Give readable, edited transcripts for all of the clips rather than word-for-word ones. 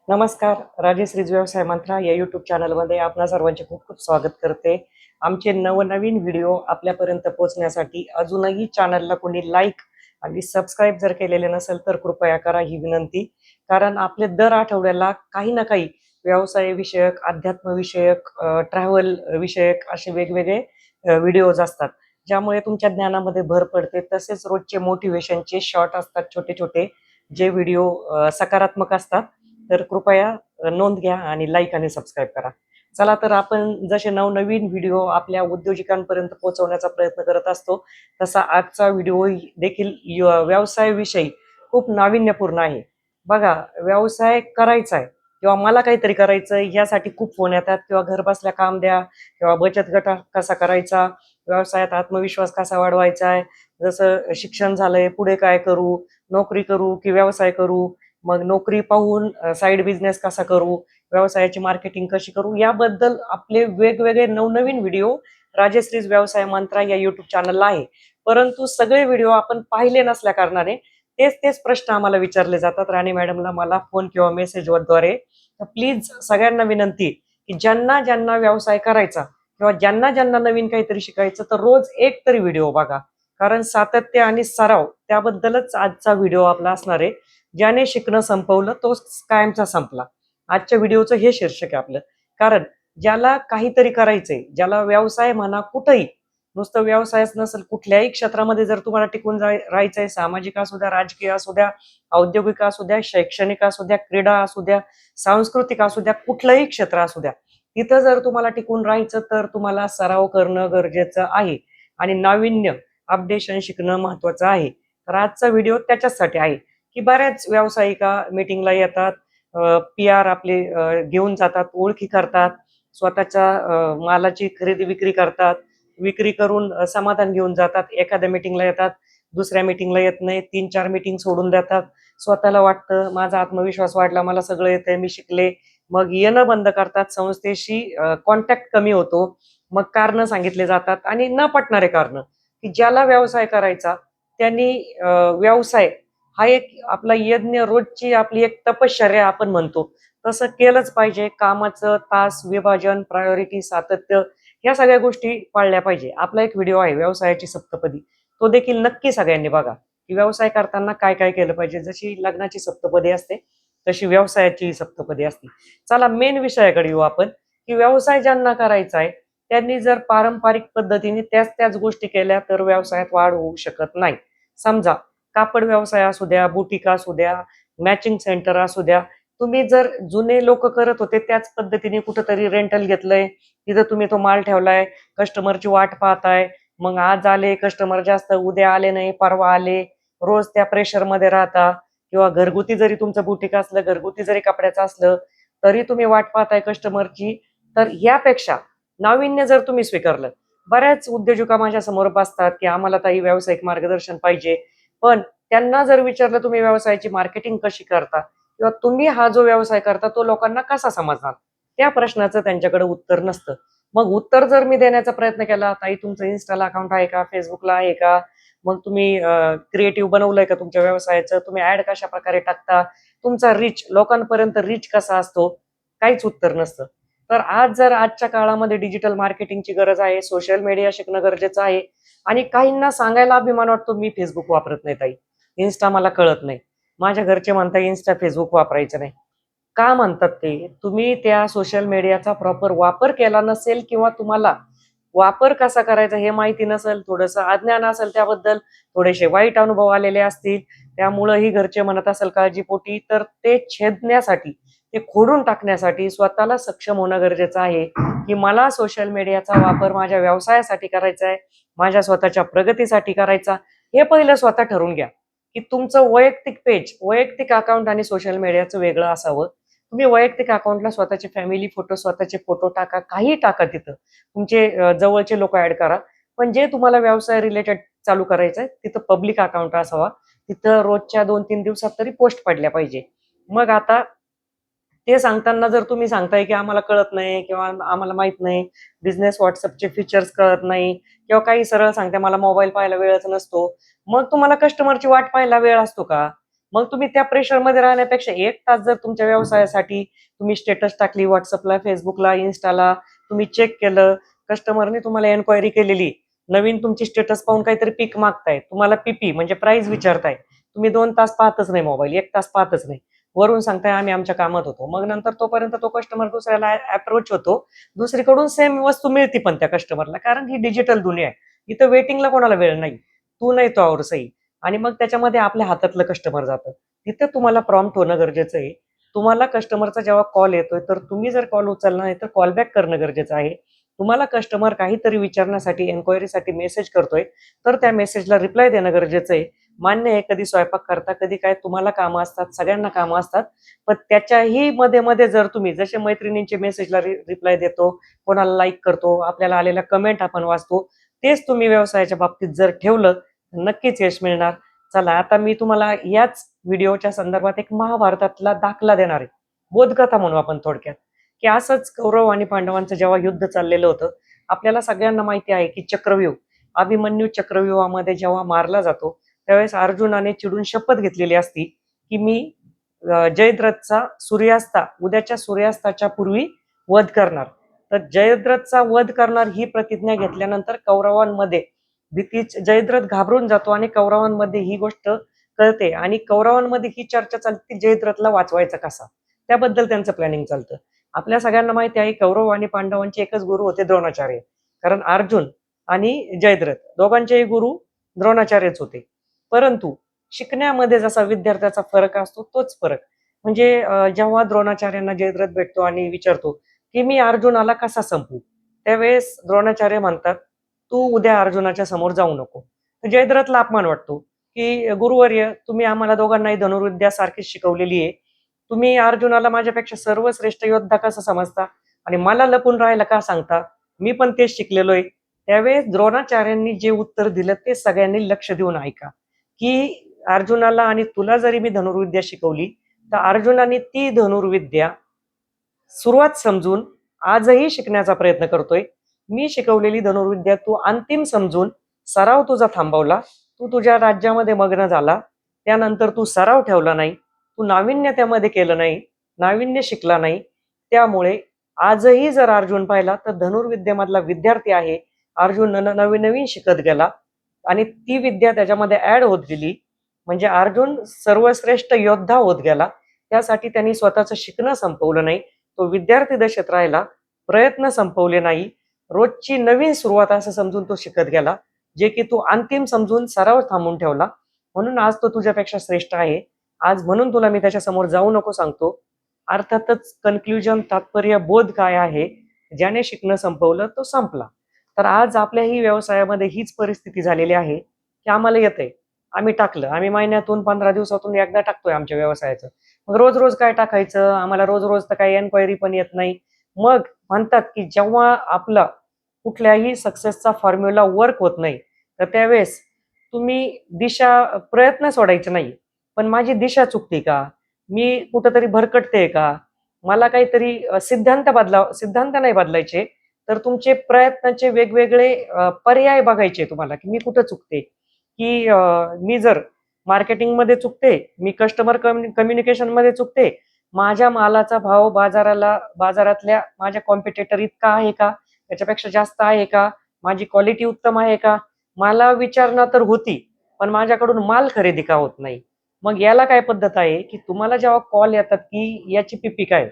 नमस्कार. राजेश्रीज व्यवसाय मंत्रा या यूट्यूब चॅनलमध्ये आपणा सर्वांचे खूप खूप स्वागत करते. आमचे नवनवीन व्हिडिओ आपल्यापर्यंत पोहोचण्यासाठी अजूनही चॅनलला कोणी लाईक आणि सबस्क्राईब जर केलेले नसेल तर कृपया करा ही विनंती. कारण आपले दर आठवड्याला काही ना काही व्यवसाय विषयक, अध्यात्म विषयक, ट्रॅव्हल विषयक असे वेगवेगळे व्हिडिओज असतात. ज्यामुळे तुमच्या ज्ञानामध्ये भर पडते. तसेच रोजचे मोटिवेशनचे शॉर्ट असतात छोटे छोटे, जे व्हिडिओ सकारात्मक असतात. तर कृपया नोंद घ्या आणि लाईक आणि सबस्क्राईब करा. चला तर आपण जसे नवनवीन व्हिडिओ आपल्या उद्योजकांपर्यंत पोहोचवण्याचा प्रयत्न करत असतो, तसा आजचा व्हिडिओ देखील व्यवसायाविषयी खूप नाविन्यपूर्ण आहे. बघा, व्यवसाय करायचा आहे किंवा मला काहीतरी करायचं आहे यासाठी खूप फोन येतात, किंवा घर बसल्या काम द्या, किंवा बचत गट कसा करायचा, व्यवसायात आत्मविश्वास कसा वाढवायचा आहे, जसं शिक्षण झालंय पुढे काय करू, नोकरी करू की व्यवसाय करू, मग नोकरी पाहून साईड बिझनेस कसा करू, व्यवसायाची मार्केटिंग कशी करू, याबद्दल आपले वेगवेगळे नवनवीन व्हिडिओ राजश्रीज व्यवसाय मंत्रा या युट्यूब चॅनलला आहे. परंतु सगळे व्हिडिओ आपण पाहिले नसल्या कारणाने तेच तेच प्रश्न आम्हाला विचारले जातात राणी मॅडमला, मला फोन किंवा मेसेजद्वारे. तर प्लीज सगळ्यांना विनंती की ज्यांना ज्यांना व्यवसाय करायचा किंवा ज्यांना ज्यांना नवीन काहीतरी शिकायचं, तर रोज एक तरी व्हिडिओ बघा. कारण सातत्य आणि सराव त्याबद्दलच आजचा व्हिडिओ आपला असणार आहे. ज्याने शिकणं संपवलं तो कायमचा संपला. आजच्या व्हिडिओचं हे शीर्षक आहे आपलं. कारण ज्याला काहीतरी करायचंय, ज्याला व्यवसाय म्हणा कुठंही, नुसतं व्यवसायच नसेल, कुठल्याही क्षेत्रामध्ये जर तुम्हाला टिकून राहायचंय, सामाजिक असू द्या, राजकीय असू द्या, औद्योगिक असू द्या, शैक्षणिक असू द्या, क्रीडा असू द्या, सांस्कृतिक असू द्या, कुठलंही क्षेत्र असू द्या, तिथं जर तुम्हाला टिकून राहायचं तर तुम्हाला सराव करणं गरजेचं आहे आणि नाविन्य, अपडेशन शिकणं महत्वाचं आहे. तर आजचा व्हिडिओ त्याच्याचसाठी आहे की बऱ्याच व्यावसायिका मीटिंगला येतात, पी आर आपले घेऊन जातात, ओळखी करतात, स्वतःच्या मालाची खरेदी विक्री करतात, विक्री करून समाधान घेऊन जातात. एखाद्या मीटिंगला येतात, दुसऱ्या मीटिंगला येत नाही, 3-4 मीटिंग सोडून देतात. स्वतःला वाटतं माझा आत्मविश्वास वाढला, मला सगळं येतंय, मी शिकले. मग येणं बंद करतात, संस्थेशी कॉन्टॅक्ट कमी होतो. मग कारणं सांगितले जातात आणि न पटणारे कारणं, की ज्याला व्यवसाय करायचा त्यांनी व्यवसाय हा एक आपला यज्ञ, रोजची आपली एक तपश्चर्या आपण म्हणतो, तसं केलंच पाहिजे. कामाचं तास विभाजन, प्रायोरिटी, सातत्य, ह्या सगळ्या गोष्टी पाळल्या पाहिजे. आपला एक व्हिडिओ आहे व्यवसायाची सप्तपदी, तो देखील नक्की सगळ्यांनी बघा, की व्यवसाय करताना काय काय केलं पाहिजे. जशी लग्नाची सप्तपदी असते तशी व्यवसायाची सप्तपदी असते. चला मेन विषयाकडे येऊ आपण, की व्यवसाय ज्यांना करायचा आहे त्यांनी जर पारंपरिक पद्धतीने त्याच त्याच गोष्टी केल्या तर व्यवसायात वाढ होऊ शकत नाही. समजा कापड व्यवसाय असू द्या, बुटीक असू द्या, मॅचिंग सेंटर असू द्या, तुम्ही जर जुने लोक करत होते त्याच पद्धतीने कुठंतरी रेंटल घेतलंय, तिथं तुम्ही तो माल ठेवलाय, कस्टमरची वाट पाहताय, मग आज आले कस्टमर जास्त, उद्या आले नाही, परवा आले, रोज त्या प्रेशर मध्ये राहता, किंवा घरगुती जरी तुमचं बुटीक असलं, घरगुती जरी कपड्याचं असलं, तरी तुम्ही वाट पाहताय कस्टमरची. तर यापेक्षा नाविन्य जर तुम्ही स्वीकारलं, बऱ्याच उद्योजका माझ्या समोर बसतात की आम्हाला ताई व्यावसायिक मार्गदर्शन पाहिजे, पण त्यांना जर विचारलं तुम्ही व्यवसायाची मार्केटिंग कशी करता किंवा तुम्ही हा जो व्यवसाय करता तो लोकांना कसा समजणार, त्या प्रश्नाचं त्यांच्याकडे उत्तर नसतं. मग उत्तर जर मी देण्याचा प्रयत्न केला, ताई तुमचं इन्स्टाला अकाउंट आहे का, फेसबुकला आहे का, मग तुम्ही क्रिएटिव्ह बनवलंय का तुमच्या व्यवसायाचं, तुम्ही ऍड कशा प्रकारे टाकता, तुमचा रीच, लोकांपर्यंत रीच कसा असतो, काहीच उत्तर नसतं. तर आज जर आजच्या काळामध्ये डिजिटल मार्केटिंगची गरज आहे, सोशल मीडिया शिकणं गरजेचं आहे. आणि काहींना सांगायला अभिमान वाटतो, मी फेसबुक वापरत नाही ताई, इन्स्टा मला कळत नाही. माझ्या घरचे म्हणतात इन्स्टा फेसबुक वापरायचं नाही. का म्हणतात ते? तुम्ही त्या सोशल मीडियाचा प्रॉपर वापर केला नसेल, किंवा तुम्हाला वापर कसा करायचा हे माहिती नसेल, थोडंसं अज्ञान असेल त्याबद्दल, थोडेसे वाईट अनुभव आलेले असतील, त्यामुळंही घरचे म्हणत असेल काळजीपोटी, तर ते छेदण्यासाठी, ते खोडून टाकण्यासाठी स्वतःला सक्षम होणं गरजेचं आहे, की मला सोशल मीडियाचा वापर माझ्या व्यवसायासाठी करायचा आहे, माझ्या स्वतःच्या प्रगतीसाठी करायचा. हे पहिलं स्वतः ठरवून घ्या, की तुमचं वैयक्तिक पेज, वैयक्तिक अकाउंट आणि सोशल मीडियाचं वेगळं असावं. तुम्ही वैयक्तिक अकाउंटला स्वतःचे फॅमिली फोटो, स्वतःचे फोटो टाका, काही टाका तिथं. तुमचे जवळचे लोक ऍड करा. पण जे तुम्हाला व्यवसाय रिलेटेड चालू करायचं आहे तिथं पब्लिक अकाउंट असावा. तिथं रोजच्या 2-3 दिवसात तरी पोस्ट पडल्या पाहिजे. मग आता ते सांगताना जर तुम्ही सांगताय की आम्हाला कळत नाही किंवा आम्हाला माहित नाही, बिझनेस व्हॉट्सअपचे फीचर्स कळत नाही, किंवा काही सरळ सांगते मला मोबाईल पाहायला वेळच नसतो, मग तुम्हाला कस्टमरची वाट पाहायला वेळ असतो का? मग तुम्ही त्या प्रेशरमध्ये राहण्यापेक्षा 1 तास जर तुमच्या व्यवसायासाठी तुम्ही स्टेटस टाकली व्हॉट्सअपला, फेसबुकला, इन्स्टाला, तुम्ही चेक केलं, कस्टमरने तुम्हाला एन्क्वायरी केलेली, नवीन तुमची स्टेटस पाहून काहीतरी पीक मागताय, तुम्हाला पीपी म्हणजे प्राइस विचारताय, तुम्ही 2 तास पाहतच नाही मोबाईल, 1 तास पाहतच नाही, वरून सांगताय आम्ही आमच्या कामात होतो, मग नंतर तोपर्यंत तो कस्टमर दुसऱ्याला अप्रोच होतो, दुसरीकडून सेम वस्तू मिळते पण त्या कस्टमरला, कारण ही डिजिटल दुनिया आहे. इथं वेटिंगला कोणाला वेळ नाही, तू नाही तो और सही. आणि मग त्याच्यामध्ये आपल्या हातातलं कस्टमर जातं. तिथं तुम्हाला प्रॉम्प्ट होणं गरजेचं आहे. तुम्हाला कस्टमरचा जेव्हा कॉल येतोय, तर तुम्ही जर कॉल उचलला नाही तर कॉल बॅक करणं गरजेचं आहे. तुम्हाला कस्टमर काहीतरी विचारण्यासाठी, एन्क्वायरीसाठी मेसेज करतोय, तर त्या मेसेजला रिप्लाय देणं गरजेचं आहे. मान्य आहे, कधी स्वयंपाक करता, कधी काय तुम्हाला कामं असतात, सगळ्यांना कामं असतात. पण त्याच्याही मध्ये-मध्ये जर तुम्ही जसे मैत्रिणींचे मेसेजला रिप्लाय देतो, कोणाला लाईक करतो, आपल्याला आलेल्या कमेंट आपण वाचतो, तेच तुम्ही व्यवसायाच्या बाबतीत जर ठेवलं, तर नक्कीच यश मिळणार. चला, आता मी तुम्हाला याच व्हिडिओच्या संदर्भात एक महाभारतातला दाखला देणार आहे. बोधकथा म्हणू आपण थोडक्यात, की असंच कौरव आणि पांडवांचं जेव्हा युद्ध चाललेलं होतं, आपल्याला सगळ्यांना माहिती आहे की चक्रव्यूह, अभिमन्यू चक्रव्यूहामध्ये जेव्हा मारला जातो, त्यावेळेस अर्जुनाने चिडून शपथ घेतलेली असती, की मी जयद्रथचा उद्याच्या सूर्यास्ताच्या पूर्वी वध करणार. तर जयद्रथचा वध करणार ही प्रतिज्ञा घेतल्यानंतर कौरवांमध्ये जयद्रथ घाबरून जातो आणि कौरवांमध्ये ही गोष्ट कळते आणि कौरवांमध्ये ही चर्चा चालते जयद्रथला वाचवायचा कसा, त्याबद्दल त्यांचं प्लॅनिंग चालतं. आपल्या सगळ्यांना माहिती आहे कौरव आणि पांडवांचे एकच गुरु होते, द्रोणाचार्य. कारण अर्जुन आणि जयद्रथ दोघांचेही गुरु द्रोणाचार्यच होते. परंतु शिकण्यामध्ये जसा विद्यार्थ्याचा फरक असतो तोच फरक म्हणजे जेव्हा द्रोणाचार्यांना जयद्रथ भेटतो आणि विचारतो की मी अर्जुनाला कसा संपू, त्यावेळेस द्रोणाचार्य म्हणतात तू उद्या अर्जुनाच्या समोर जाऊ नको. तर जयद्रथला अपमान वाटतो की गुरुवर्य, तुम्ही आम्हाला दोघांनाही धनुर्विद्या सारखीच शिकवलेली आहे, तुम्ही अर्जुनाला माझ्यापेक्षा सर्वश्रेष्ठ योद्धा कसा समजता आणि मला लपून राहायला का सांगता, मी पण तेच शिकलेलो आहे. त्यावेळेस द्रोणाचार्यांनी जे उत्तर दिलं ते सगळ्यांनी लक्ष देऊन ऐका, की अर्जुनाला आणि तुला जरी मी धनुर्विद्या शिकवली, तर अर्जुनाने ती धनुर्विद्या सुरुवात समजून आजही शिकण्याचा प्रयत्न करतोय. मी शिकवलेली धनुर्विद्या तू अंतिम समजून सराव तुझा थांबवला, तू तुझ्या राज्यामध्ये मग्न झाला, त्यानंतर तू सराव ठेवला नाही, तू नाविन्य त्यामध्ये केलं नाही, नाविन्य शिकला नाही. त्यामुळे आजही जर अर्जुन पाहिला तर धनुर्विद्येमधला विद्यार्थी आहे. अर्जुन नवीन नवीन शिकत गेला आणि ती विद्या त्याच्यामध्ये ऍड होत गेली, म्हणजे अर्जुन सर्वश्रेष्ठ योद्धा होत गेला. त्यासाठी त्यांनी स्वतःचं शिकणं संपवलं नाही, तो विद्यार्थी दशेत राहिला, प्रयत्न संपवले नाही, रोजची नवीन सुरुवात असं समजून तो शिकत गेला, जे की तू अंतिम समजून सराव थांबून ठेवला. म्हणून आज तो तुझ्यापेक्षा श्रेष्ठ आहे. आज म्हणून तुला मी त्याच्या समोर जाऊ नको सांगतो. अर्थातच कन्क्लुजन, तात्पर्य, बोध काय आहे, ज्याने शिकणं संपवलं तो संपला. तर आज आपल्याही व्यवसायामध्ये हीच परिस्थिती झालेली आहे, की आम्हाला येतंय, आम्ही टाकलं, आम्ही महिन्यातून 15 दिवसातून एकदा टाकतोय आमच्या व्यवसायाचं. मग रोज रोज काय टाकायचं, आम्हाला रोज रोज तर काही एन्क्वायरी पण येत नाही. मग म्हणतात की जेव्हा आपला कुठल्याही सक्सेसचा फॉर्म्युला वर्क होत नाही, तर त्यावेळेस तुम्ही प्रयत्न सोडायचे नाही, पण माझी दिशा चुकते का, मी कुठंतरी भरकटते का, मला काहीतरी सिद्धांत नाही बदलायचे, तर तुमचे प्रयत्नाचे वेगवेगळे पर्याय बघायचे तुम्हाला, की मी कुठं चुकते, की मी जर मार्केटिंगमध्ये चुकते, मी कस्टमर कम्युनिकेशनमध्ये चुकते, माझ्या मालाचा भाव बाजारातल्या माझ्या कॉम्पिटिटर इतका आहे का, त्याच्यापेक्षा जास्त आहे का, माझी क्वालिटी उत्तम आहे का, मला विचारणा तर होती, पण माझ्याकडून माल खरेदी का होत नाही. मग याला काय पद्धत आहे, की तुम्हाला जेव्हा कॉल येतात की याची पीपी काय,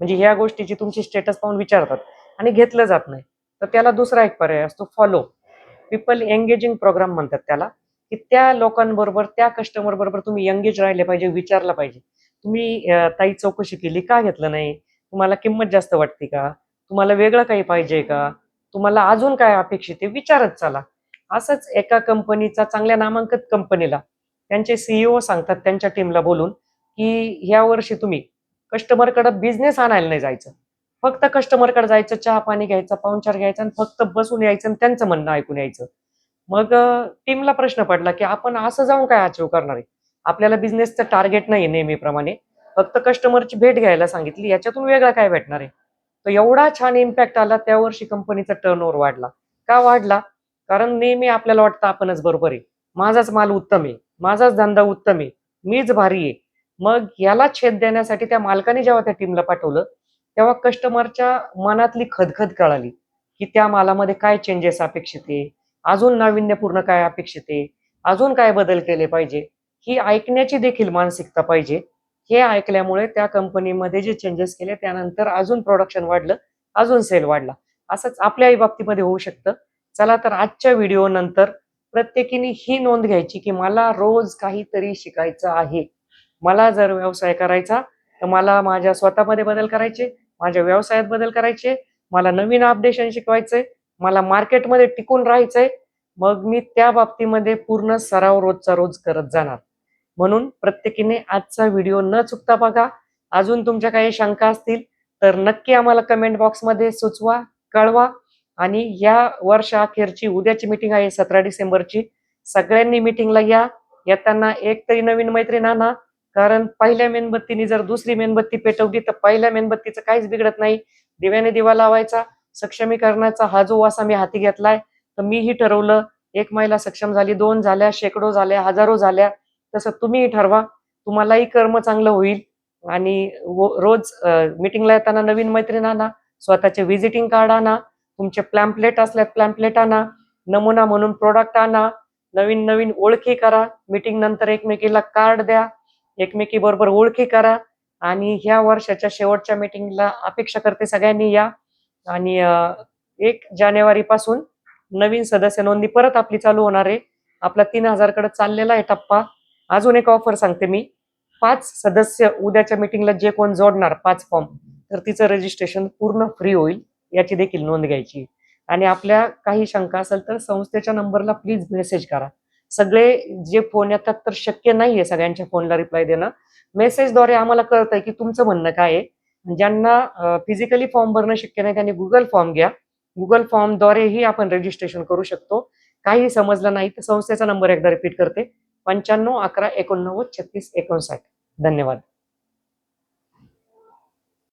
म्हणजे ह्या गोष्टीची तुमची स्टेटस पाहून विचारतात आणि घेतलं जात नाही, तर त्याला दुसरा एक पर्याय असतो, फॉलो. पीपल एंगेजिंग प्रोग्राम म्हणतात त्याला, की त्या लोकांबरोबर, त्या कस्टमर बरोबर तुम्ही एंगेज राहिले पाहिजे, विचारलं पाहिजे. तुम्ही ताई चौकशी केली, का घेतलं नाही? तुम्हाला किंमत जास्त वाटते का? तुम्हाला वेगळं काही पाहिजे का? तुम्हाला अजून काय अपेक्षित आहे? विचारत चला. असंच एका कंपनीचा, चांगल्या नामांकित कंपनीला त्यांचे सीईओ सांगतात त्यांच्या टीमला बोलून, की ह्या वर्षी तुम्ही कस्टमरकडे बिझनेस आणायला नाही जायचं. फक्त कस्टमरकडे जायचं, चहा पाणी घ्यायचा, पाहुणचार घ्यायचा आणि फक्त बसून यायचं आणि त्यांचं म्हणणं ऐकून यायचं. मग टीमला प्रश्न पडला, की आपण असं जाऊन काय अचीव्ह करणार आहे? आपल्याला बिझनेसचं टार्गेट नाही नेहमीप्रमाणे, फक्त कस्टमरची भेट घ्यायला सांगितली, याच्यातून वेगळं काय भेटणार आहे? तर एवढा छान इम्पॅक्ट आला, त्या वर्षी कंपनीचा टर्नओव्हर वाढला. का वाढला? कारण नेहमी आपल्याला वाटतं आपणच बरोबर आहे, माझाच माल उत्तम आहे, माझाच धंदा उत्तम आहे, मीच भारी आहे. मग याला छेद देण्यासाठी त्या मालकाने जेव्हा त्या टीमला पाठवलं, तेव्हा कस्टमरच्या मनातली खदखद कळाली, की त्या मालामध्ये काय चेंजेस अपेक्षित आहे, अजून नाविन्यपूर्ण काय अपेक्षित आहे, अजून काय बदल केले पाहिजे, ही ऐकण्याची देखील मानसिकता पाहिजे. हे ऐकल्यामुळे त्या कंपनीमध्ये जे चेंजेस केले त्यानंतर अजून प्रोडक्शन वाढलं, अजून सेल वाढला. असंच आपल्याही बाबतीमध्ये होऊ शकतं. चला तर आजच्या व्हिडिओ नंतर प्रत्येकीने ही नोंद घ्यायची, की मला रोज काहीतरी शिकायचं आहे. मला जर व्यवसाय करायचा, तर मला माझ्या स्वतःमध्ये बदल करायचे, माझ्या व्यवसायात बदल करायचे, मला नवीन अपडेशन शिकवायचंय, मला मार्केटमध्ये टिकून राहायचंय. मग मी त्या बाबतीमध्ये पूर्ण सराव रोजचा रोज करत जाणार. म्हणून प्रत्येकीने आजचा व्हिडिओ न चुकता बघा. अजून तुमच्या काही शंका असतील तर नक्की आम्हाला कमेंट बॉक्समध्ये सुचवा, कळवा. आणि या वर्ष अखेरची उद्याची मीटिंग आहे 17 डिसेंबरची. सगळ्यांनी मीटिंगला या. येताना एक तरी नवीन मैत्रीण आणा. कारण पहिल्या मेणबत्तीने जर दुसरी मेणबत्ती पेटवली तर पहिल्या मेणबत्तीचं काहीच बिघडत नाही. दिव्याने दिवा लावायचा, सक्षमीकरणाचा हा जो वासा मी हाती घेतलाय, तर मीही ठरवलं, एक महिला सक्षम झाली, 2 झाल्या, शेकडो झाल्या, हजारो झाल्या. तसं तुम्हीही ठरवा. तुम्हालाही कर्म चांगलं होईल. आणि रोज मीटिंगला येताना नवीन मैत्रीण आणा, स्वतःचे व्हिजिटिंग कार्ड आणा, तुमचे प्लॅम्पलेट असल्यात प्लॅम्पलेट आणा, नमुना म्हणून प्रोडक्ट आणा, नवीन नवीन ओळखी करा. मीटिंग नंतर एकमेकीला कार्ड द्या, एकमेकी बरोबर ओळखी करा. आणि ह्या वर्षाच्या शेवटच्या मीटिंगला अपेक्षा करते सगळ्यांनी या. आणि 1 जानेवारी पासून नवीन सदस्य नोंदणी परत आपली चालू होणार आहे. आपला 3000 कडे चाललेला आहे टप्पा. अजून एक ऑफर सांगते मी. 5 सदस्य उद्याच्या मीटिंगला जे कोण जोडणार 5 फॉर्म, तर तिचं रजिस्ट्रेशन पूर्ण फ्री होईल. याची देखील नोंद घ्यायची. आणि आपल्या काही शंका असेल तर संस्थेच्या नंबरला प्लीज मेसेज करा. सगळे जे फोन येतात तर शक्य नाहीये सगळ्यांच्या फोनला रिप्लाय देणं. मेसेजद्वारे आम्हाला कळतंय की तुमचं म्हणणं काय आहे. ज्यांना फिजिकली फॉर्म भरणं शक्य नाही त्यांनी गुगल फॉर्म घ्या. गुगल फॉर्मद्वारेही आपण रजिस्ट्रेशन करू शकतो. काही समजलं नाही तर संस्थेचा नंबर एकदा रिपीट करते. 95 11 89 36 59. धन्यवाद.